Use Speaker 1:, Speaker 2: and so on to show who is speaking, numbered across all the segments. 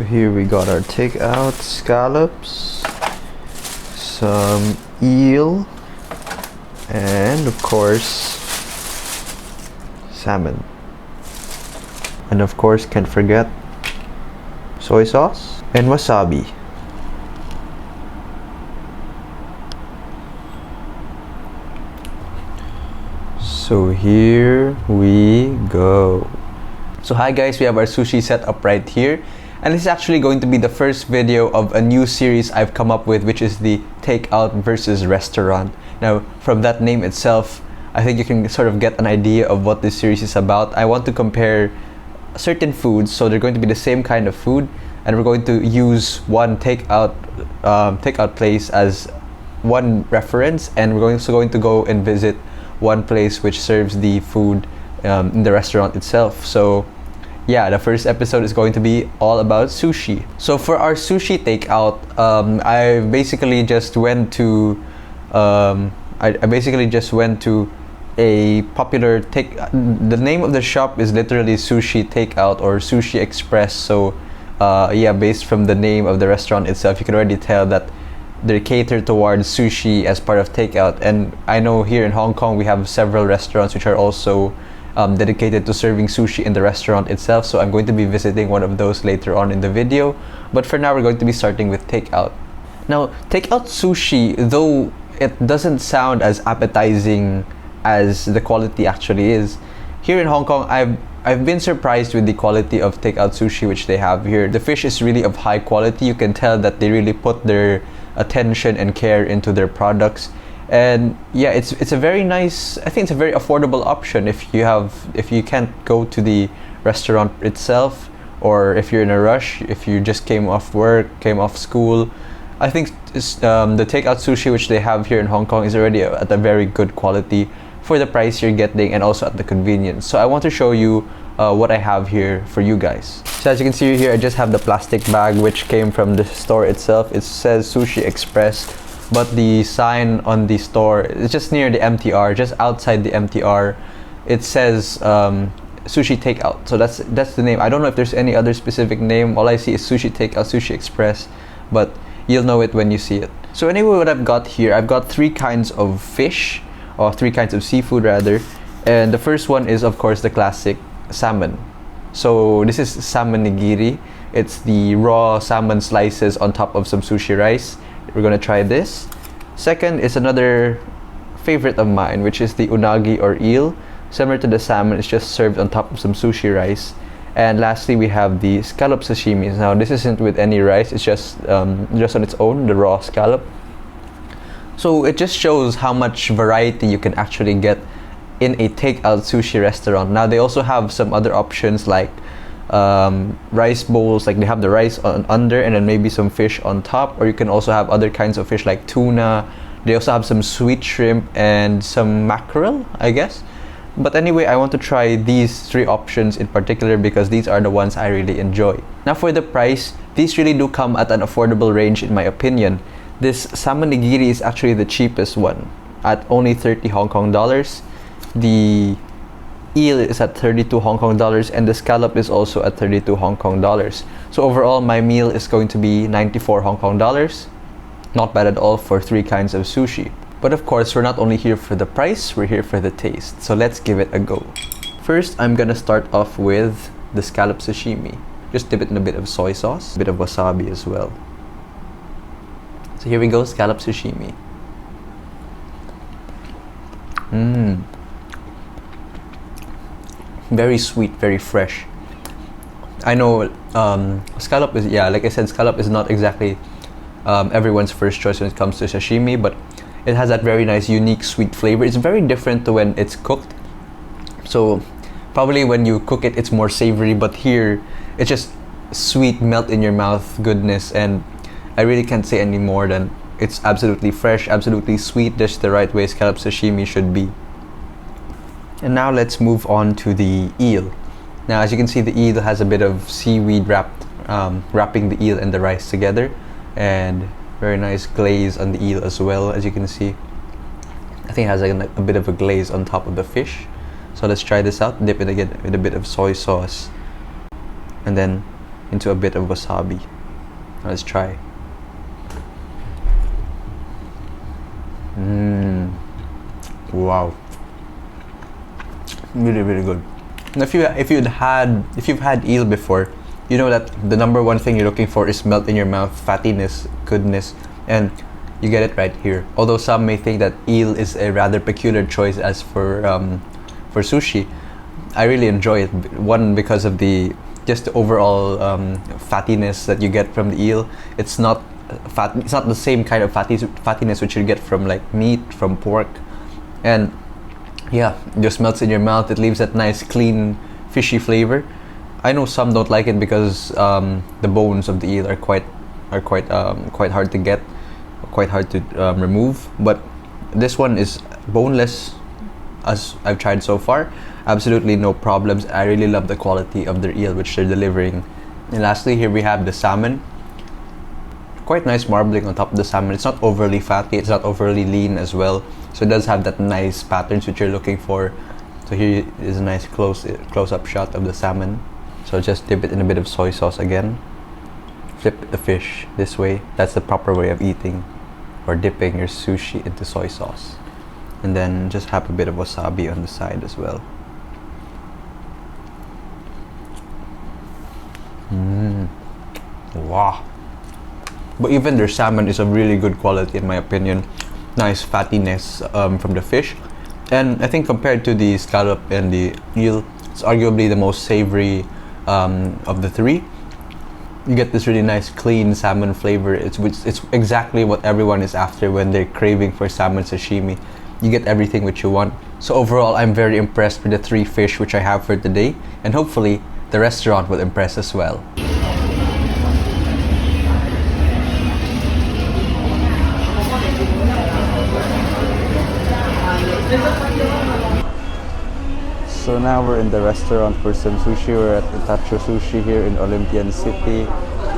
Speaker 1: here we got our takeout scallops, some eel, and of course salmon. And of course, can't forget soy sauce and wasabi. So here we go. So hi guys, we have our sushi set up right here, and this is actually going to be the first video of a new series I've come up with, which is the Takeout versus Restaurant. Now from that name itself, I think you can sort of get an idea of what this series is about. I want to compare certain foods, so they're going to be the same kind of food, and we're going to use one takeout place as one reference, and we're also going to go and visit one place which serves the food in the restaurant itself. So yeah, the first episode is going to be all about sushi. So for our sushi takeout, I basically just went to a popular the name of the shop is literally Sushi Takeout or Sushi Express. So yeah, based from the name of the restaurant itself, you can already tell that they cater towards sushi as part of takeout. And I know here in Hong Kong we have several restaurants which are also dedicated to serving sushi in the restaurant itself, so I'm going to be visiting one of those later on in the video. But for now, we're going to be starting with takeout. Now, takeout sushi, though it doesn't sound as appetizing as the quality actually is, here in Hong Kong, I've been surprised with the quality of takeout sushi which they have here. The fish is really of high quality. You can tell that they really put their attention and care into their products. And yeah, it's a very nice, I think it's a very affordable option if you can't go to the restaurant itself, or if you're in a rush, if you just came off work, came off school. I think the takeout sushi which they have here in Hong Kong is already at a very good quality for the price you're getting, and also at the convenience. So I want to show you what I have here for you guys. So as you can see here, I just have the plastic bag which came from the store itself. It says Sushi Express, but the sign on the store is just near the MTR, just outside the MTR. It says Sushi Takeout. So that's the name. I don't know if there's any other specific name. All I see is Sushi Takeout, Sushi Express, but you'll know it when you see it. So anyway, what I've got here, I've got three kinds of fish, or three kinds of seafood rather. And the first one is of course the classic salmon. So this is salmon nigiri. It's the raw salmon slices on top of some sushi rice. We're gonna try this. Second is another favorite of mine, which is the unagi or eel. Similar to the salmon, it's just served on top of some sushi rice. And lastly, we have the scallop sashimi. Now this isn't with any rice, it's just on its own, the raw scallop. So it just shows how much variety you can actually get in a takeout sushi restaurant. Now they also have some other options like rice bowls, like they have the rice under and then maybe some fish on top, or you can also have other kinds of fish like tuna. They also have some sweet shrimp and some mackerel, I guess. But anyway, I want to try these three options in particular because these are the ones I really enjoy. Now for the price, these really do come at an affordable range in my opinion. This salmon nigiri is actually the cheapest one at only 30 Hong Kong dollars. The eel is at 32 Hong Kong dollars, and the scallop is also at 32 Hong Kong dollars. So overall, my meal is going to be 94 Hong Kong dollars. Not bad at all for three kinds of sushi. But of course, we're not only here for the price, we're here for the taste. So let's give it a go. First, I'm gonna start off with the scallop sashimi. Just dip it in a bit of soy sauce, a bit of wasabi as well. So here we go, scallop sashimi. Very sweet, very fresh. I know scallop is, yeah, like I said, scallop is not exactly everyone's first choice when it comes to sashimi, but it has that very nice, unique, sweet flavor. It's very different to when it's cooked. So probably when you cook it, it's more savory, but here it's just sweet, melt in your mouth goodness, and I really can't say any more than it's absolutely fresh, absolutely sweet, just the right way scallop sashimi should be. And now let's move on to the eel. Now as you can see, the eel has a bit of seaweed wrapping the eel and the rice together, and very nice glaze on the eel as well, as you can see. I think it has a bit of a glaze on top of the fish. So let's try this out. Dip it again with a bit of soy sauce, and then into a bit of wasabi. Let's try. Wow, really, really good. And if you've had eel before, you know that the number one thing you're looking for is melt in your mouth, fattiness, goodness, and you get it right here. Although some may think that eel is a rather peculiar choice as for sushi, I really enjoy it. One, because of the overall fattiness that you get from the eel. It's not fat. It's not the same kind of fattiness which you get from like meat, from pork, and yeah, it just melts in your mouth. It leaves that nice, clean, fishy flavor. I know some don't like it because the bones of the eel are quite hard to get, quite hard to remove. But this one is boneless, as I've tried so far. Absolutely no problems. I really love the quality of their eel which they're delivering. And lastly, here we have the salmon. Quite nice marbling on top of the salmon. It's not overly fatty. It's not overly lean as well. So it does have that nice patterns which you're looking for. So here is a nice close-up shot of the salmon. So just dip it in a bit of soy sauce again. Flip the fish this way. That's the proper way of eating or dipping your sushi into soy sauce. And then just have a bit of wasabi on the side as well. Wow. But even their salmon is of really good quality in my opinion. Nice fattiness from the fish. And I think compared to the scallop and the eel, it's arguably the most savory of the three. You get this really nice clean salmon flavor. It's exactly what everyone is after when they're craving for salmon sashimi. You get everything which you want. So overall, I'm very impressed with the three fish which I have for today, and hopefully the restaurant will impress as well. So now we're in the restaurant for some sushi. We're at Itacho Sushi here in Olympian City,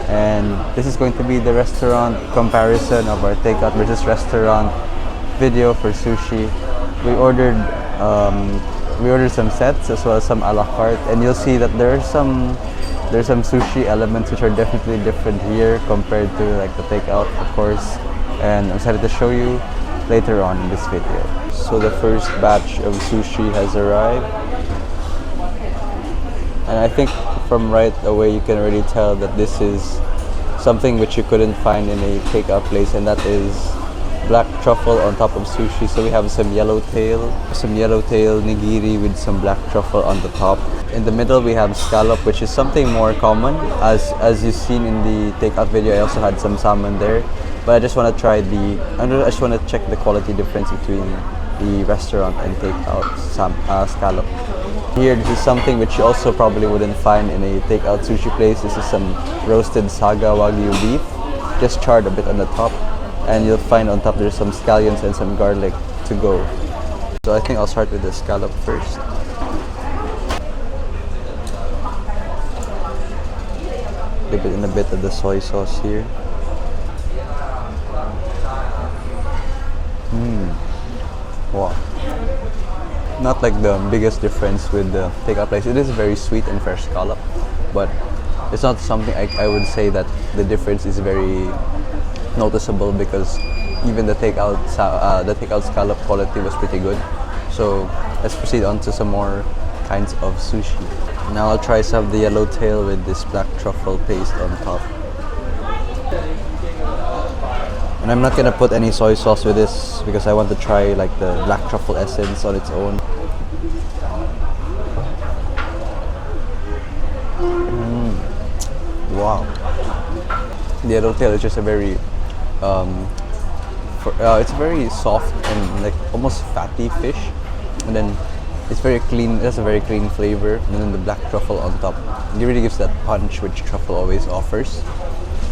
Speaker 1: and this is going to be the restaurant comparison of our takeout versus restaurant video for sushi. We ordered some sets as well as some a la carte, and you'll see that there's some sushi elements which are definitely different here compared to like the takeout, of course, and I'm excited to show you later on in this video. So the first batch of sushi has arrived, and I think from right away you can already tell that this is something which you couldn't find in a takeout place, and that is black truffle on top of sushi. So we have some yellowtail nigiri with some black truffle on the top. In the middle we have scallop, which is something more common. As you've seen in the takeout video, I also had some salmon there, but I just want to check the quality difference between the restaurant and takeout scallop. Here, this is something which you also probably wouldn't find in a takeout sushi place. This is some roasted saga wagyu beef, just charred a bit on the top, and you'll find on top there's some scallions and some garlic to go. So I think I'll start with the scallop first. Dip it in a bit of the soy sauce here. Wow. Not like the biggest difference with the takeout place. It is very sweet and fresh scallop, but it's not something I would say that the difference is very noticeable, because even the takeout scallop quality was pretty good. So let's proceed on to some more kinds of sushi. Now I'll try some of the yellowtail with this black truffle paste on top. And I'm not gonna put any soy sauce with this because I want to try like the black truffle essence on its own. Wow. The yellowtail is just a very it's very soft and like almost fatty fish, and then it's very clean. It has a very clean flavor, and then the black truffle on top, it really gives that punch which truffle always offers.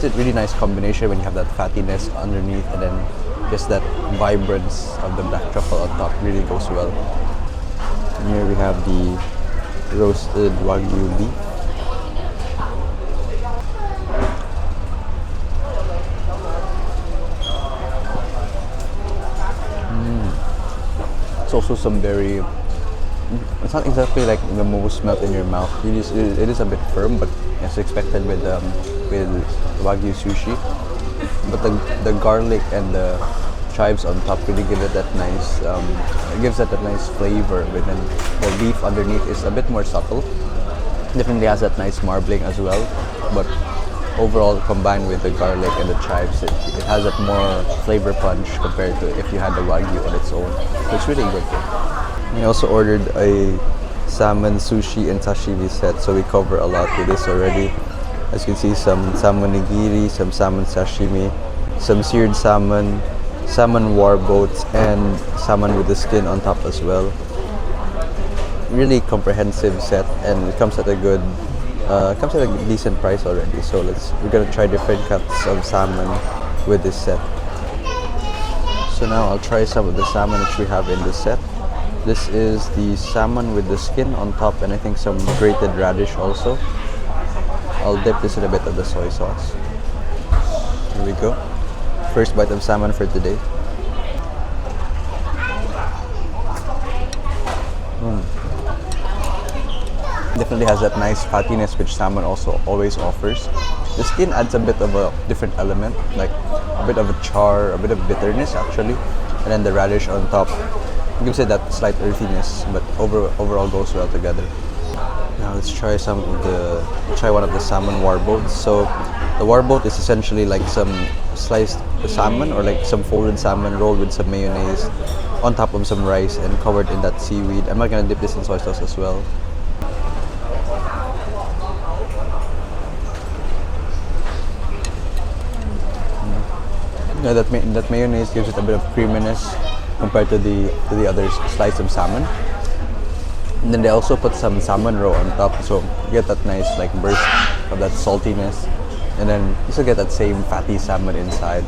Speaker 1: It's a really nice combination when you have that fattiness underneath and then just that vibrance of the black truffle on top. Really goes well. And here we have the roasted wagyu beef. It's also some it's not exactly like the most melt in your mouth. It is a bit firm, but as expected with Wagyu sushi. But the garlic and the chives on top really give it that nice, it gives it that nice flavor. But then the beef underneath is a bit more subtle. Definitely has that nice marbling as well. But overall, combined with the garlic and the chives, it has that more flavor punch compared to if you had the Wagyu on its own. So it's really good. We also ordered a salmon sushi and sashimi set, so we cover a lot with this already. As you can see, some salmon nigiri, some salmon sashimi, some seared salmon, salmon warboats, and salmon with the skin on top as well. Really comprehensive set, and it comes at a good, comes at a decent price already. So we're gonna try different cuts of salmon with this set. So now I'll try some of the salmon which we have in this set. This is the salmon with the skin on top, and I think some grated radish also. I'll dip this in a bit of the soy sauce. Here we go. First bite of salmon for today. Definitely has that nice fattiness which salmon also always offers. The skin adds a bit of a different element, like a bit of a char, a bit of bitterness actually, and then the radish on top gives it that slight earthiness, but overall goes well together. Now let's try one of the salmon warboats. So the warboat is essentially like some sliced salmon or like some folded salmon rolled with some mayonnaise on top of some rice and covered in that seaweed. I'm not gonna dip this in soy sauce as well. Yeah, that mayonnaise gives it a bit of creaminess compared to the other slice of salmon. And then they also put some salmon roe on top, so you get that nice like burst of that saltiness, and then you still get that same fatty salmon inside.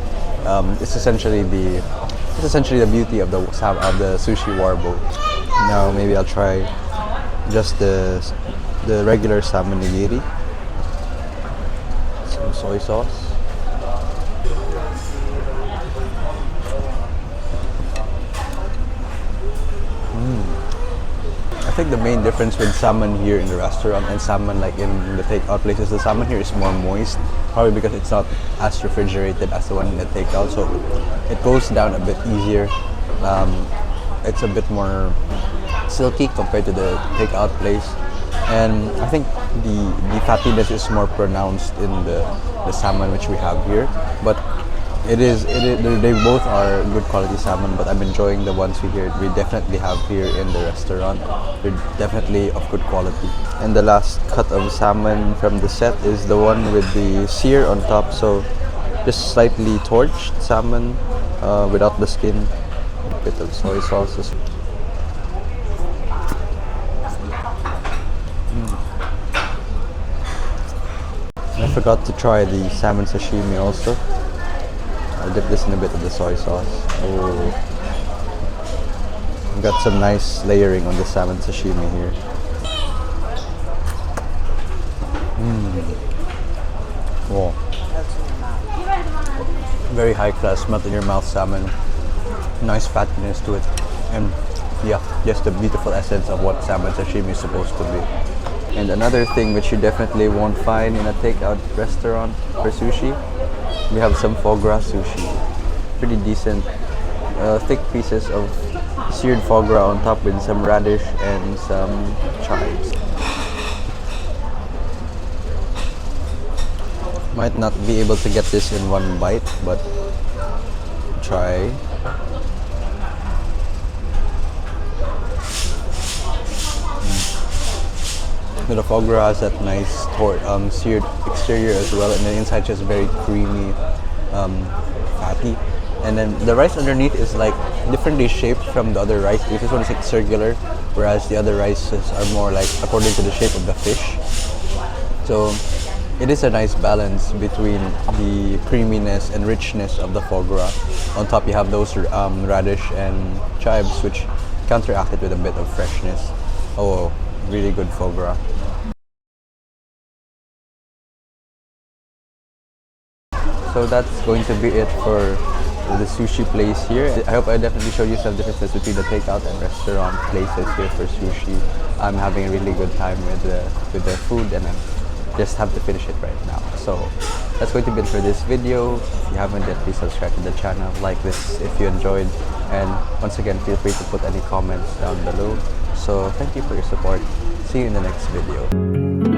Speaker 1: It's essentially the beauty of the sushi warboat. Now maybe I'll try just the regular salmon nigiri. Some soy sauce. I think the main difference with salmon here in the restaurant and salmon like in the takeout places, the salmon here is more moist, probably because it's not as refrigerated as the one in the takeout, so it goes down a bit easier. It's a bit more silky compared to the takeout place, and I think the fattiness is more pronounced in the salmon which we have here, but they both are good quality salmon, but I'm enjoying the ones we definitely have here in the restaurant. They're definitely of good quality. And the last cut of salmon from the set is the one with the sear on top, so just slightly torched salmon without the skin. A bit of soy sauce. I forgot to try the salmon sashimi also. I'll dip this in a bit of the soy sauce. Oh, got some nice layering on the salmon sashimi here. Wow. Very high class, melt in your mouth salmon. Nice fattiness to it, and yeah, just the beautiful essence of what salmon sashimi is supposed to be. And another thing which you definitely won't find in a takeout restaurant for sushi, we have some foie gras sushi. Pretty decent, thick pieces of seared foie gras on top with some radish and some chives. Might not be able to get this in one bite, but try. The foie gras has that nice seared exterior as well, and the inside just very creamy, fatty. And then the rice underneath is like differently shaped from the other rice. This one is like circular, whereas the other rices are more like according to the shape of the fish. So it is a nice balance between the creaminess and richness of the foie gras. On top you have those radish and chives which counteract it with a bit of freshness. Oh, really good foie gras. So that's going to be it for the sushi place here. I hope I definitely showed you some differences between the takeout and restaurant places here for sushi. I'm having a really good time with the food, and I'm just have to finish it right now. So that's going to be it for this video. If you haven't yet, please subscribe to the channel, like this if you enjoyed, and once again, feel free to put any comments down below. So thank you for your support. See you in the next video.